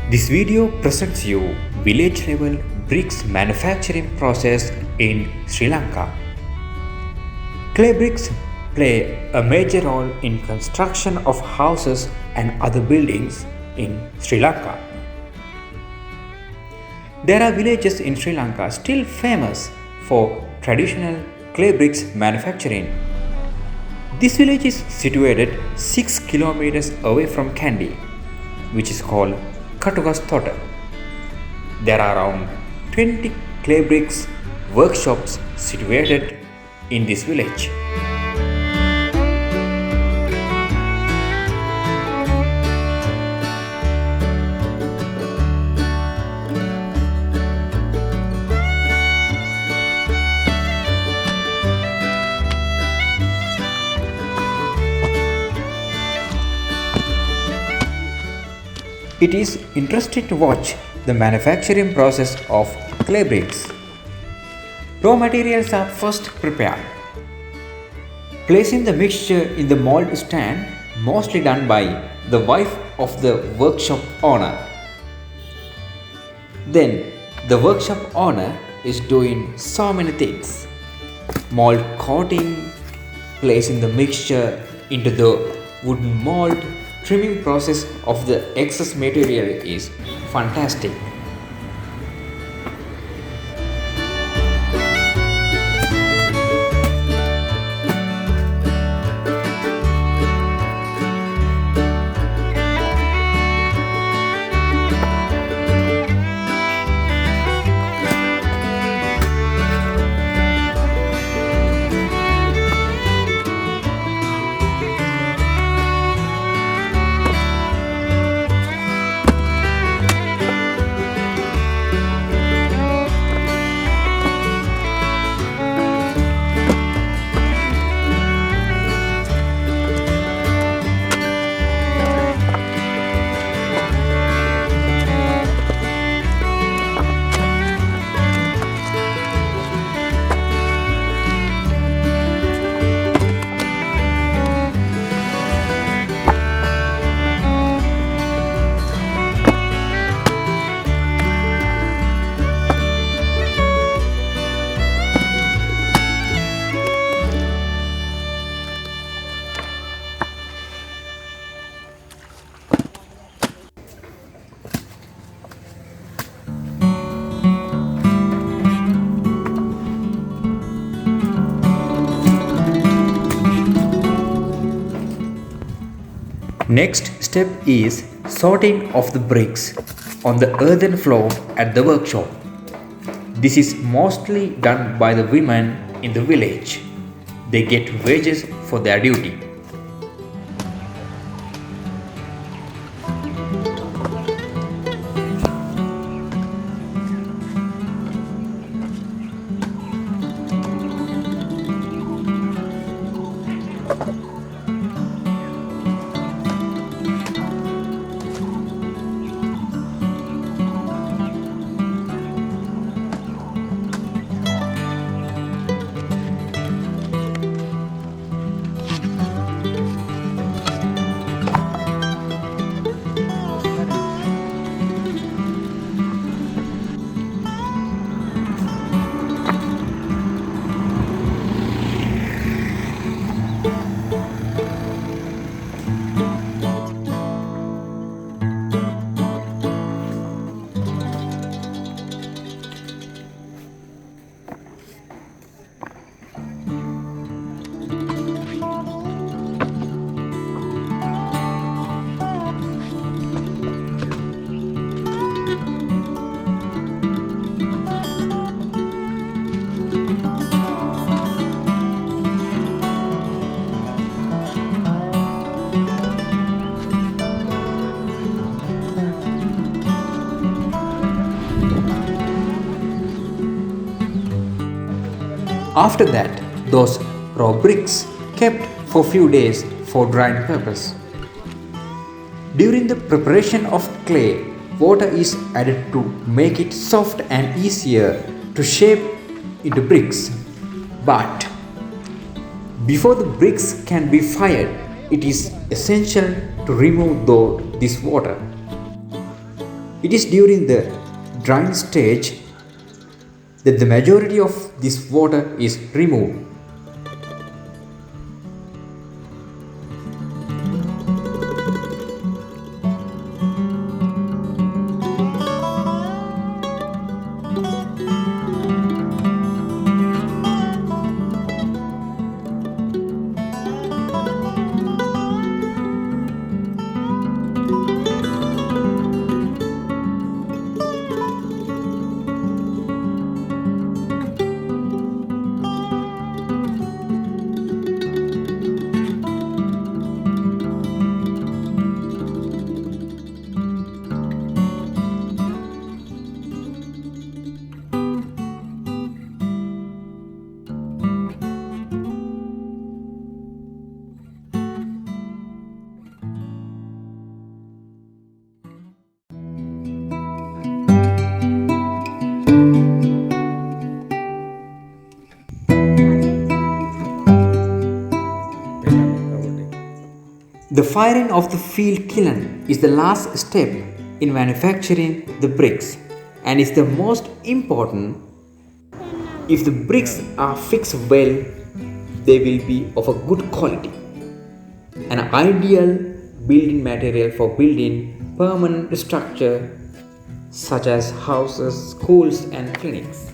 This video presents you village level bricks manufacturing process in Sri Lanka. Clay bricks play a major role in construction of houses and other buildings in Sri Lanka. There are villages in Sri Lanka still famous for traditional clay bricks manufacturing. This village is situated 6 kilometers away from Kandy, which is called Katugastota. There are around 20 clay bricks workshops situated in this village. It is interesting to watch the manufacturing process of clay bricks. Raw materials are first prepared. Placing the mixture in the mold stand, mostly done by the wife of the workshop owner. Then the workshop owner is doing so many things. Mold coating, placing the mixture into the wooden mold, trimming process of the excess material is fantastic. Next step is sorting of the bricks on the earthen floor at the workshop. This is mostly done by the women in the village. They get wages for their duty. After that, those raw bricks kept for few days for drying purpose. During the preparation of clay, water is added to make it soft and easier to shape into bricks. But before the bricks can be fired, it is essential to remove this water. It is during the drying stage that the majority of this water is removed. The firing of the field kiln is the last step in manufacturing the bricks and is the most important. If the bricks are fixed well, they will be of a good quality. An ideal building material for building permanent structure such as houses, schools and clinics.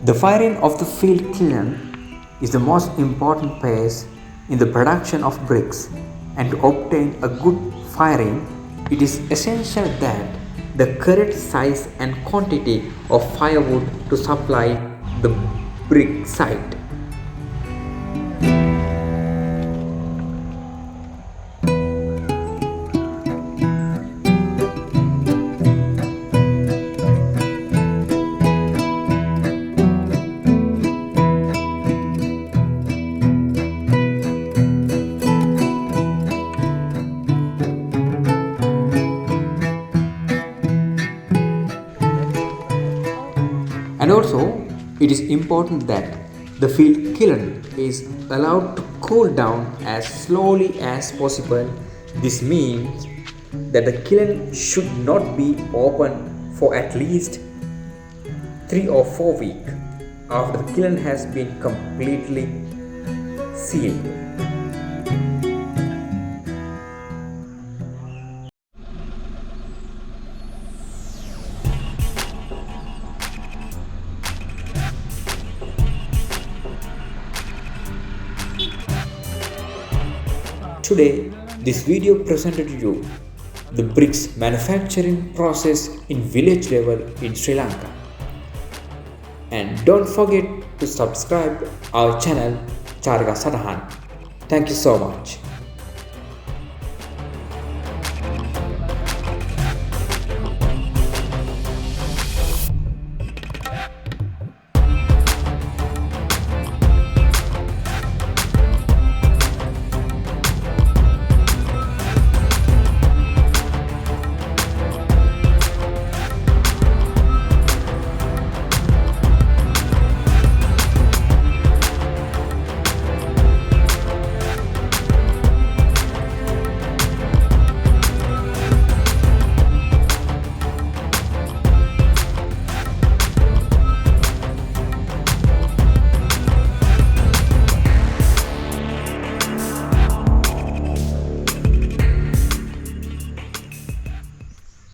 The firing of the field kiln is the most important phase in the production of bricks, and to obtain a good firing, it is essential that the correct size and quantity of firewood to supply the brick site. And also, it is important that the field kiln is allowed to cool down as slowly as possible. This means that the kiln should not be open for at least 3 or 4 weeks after the kiln has been completely sealed. Today, this video presented you the bricks manufacturing process in village level in Sri Lanka. And don't forget to subscribe our channel Charika Satahan. Thank you so much.